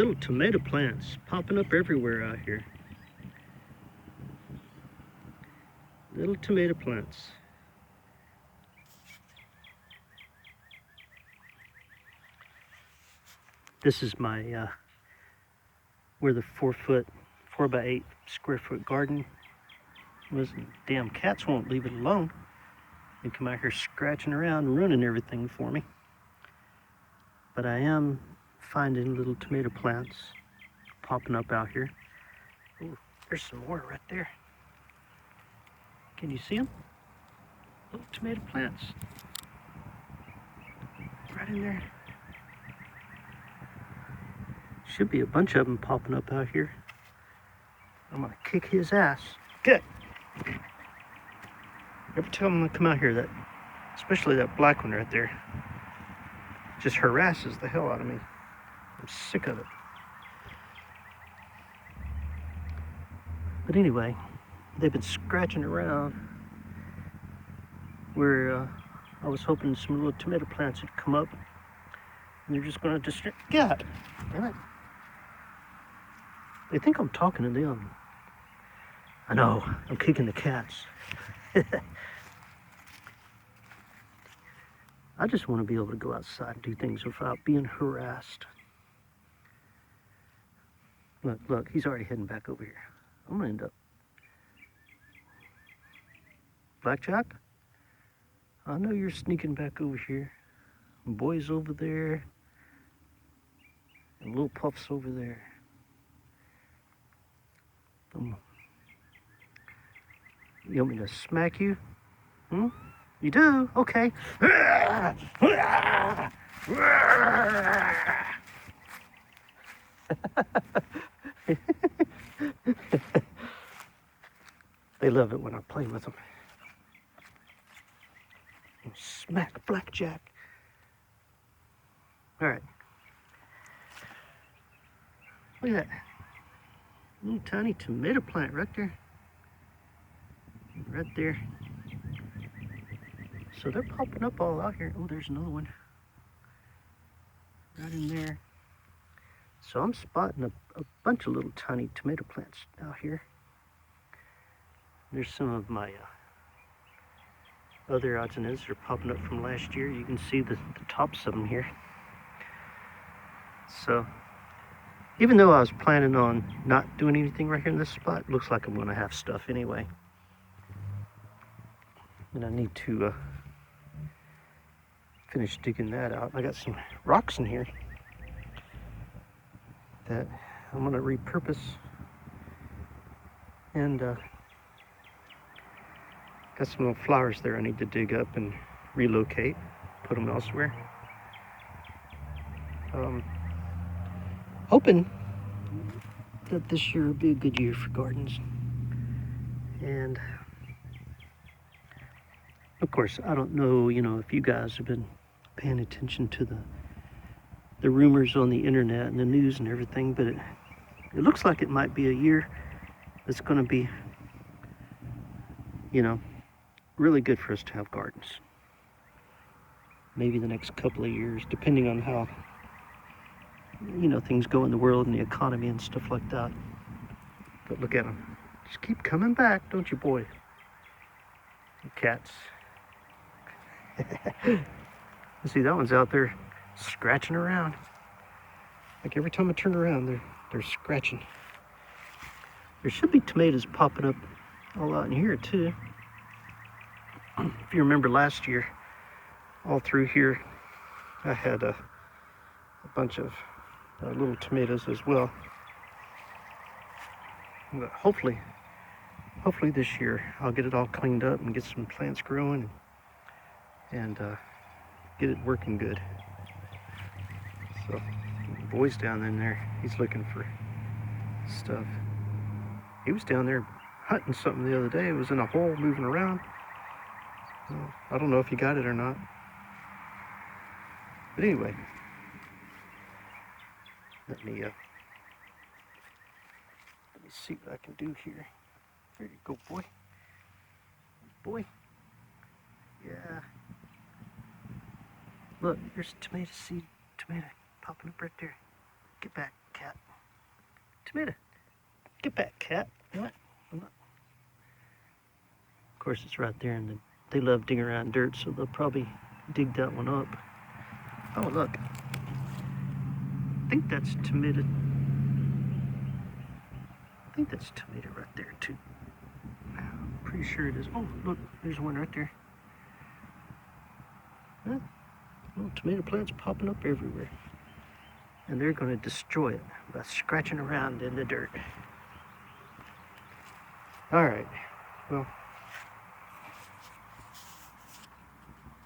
Little tomato plants popping up everywhere out here. Little tomato plants. This is my where the 4 by 8 square foot garden was. Damn cats won't leave it alone. They come out here scratching around and ruining everything for me. But I am finding little tomato plants popping up out here. Ooh, there's some more right there. Can you see them? Little tomato plants. Right in there. Should be a bunch of them popping up out here. I'm gonna kick his ass. Good. Every time I come out here, especially that black one right there, just harasses the hell out of me. I'm sick of it. But anyway, they've been scratching around where I was hoping some little tomato plants would come up, and they're just gonna destroy. God damn it. They think I'm talking to them. I know, I'm kicking the cats. I just want to be able to go outside and do things without being harassed. Look, he's already heading back over here. I'm gonna end up. Blackjack? I know you're sneaking back over here. Boy's over there. And little Puff's over there. You want me to smack you? Hmm? You do? Okay. They love it when I play with them. Smack Blackjack. All right. Look at that. Little tiny tomato plant right there. Right there. So they're popping up all out here. Oh, there's another one. Right in there. So I'm spotting a bunch of little tiny tomato plants out here. There's some of my other odds and ends that are popping up from last year. You can see the tops of them here. So even though I was planning on not doing anything right here in this spot, it looks like I'm gonna have stuff anyway. And I need to finish digging that out. I got some rocks in here that I'm gonna repurpose, and got some little flowers there I need to dig up and relocate, put them elsewhere. Hoping that this year will be a good year for gardens. And of course, I don't know, if you guys have been paying attention to the rumors on the internet and the news and everything, but it looks like it might be a year that's going to be, really good for us to have gardens. Maybe the next couple of years, depending on how, things go in the world and the economy and stuff like that. But look at them. Just keep coming back, don't you, boy? You cats. See, that one's out there scratching around. Like every time I turn around, they're scratching. There should be tomatoes popping up all out in here too. If you remember last year, all through here, I had a bunch of little tomatoes as well. But hopefully this year I'll get it all cleaned up and get some plants growing and get it working good. So the boy's down in there, he's looking for stuff. He was down there hunting something the other day. It was in a hole moving around. I don't know if he got it or not. But anyway, let me see what I can do here. There you go, boy. Boy. Yeah. Look, there's a tomato seed, tomato popping up right there. Get back. cat. Tomato. Get back, cat. What? Of course, it's right there, and they love digging around dirt, so they'll probably dig that one up. Oh, look. I think that's tomato. I think that's tomato right there, too. I'm pretty sure it is. Oh, look, there's one right there. Huh? Little tomato plants popping up everywhere. And they're going to destroy it by scratching around in the dirt. All right. Well,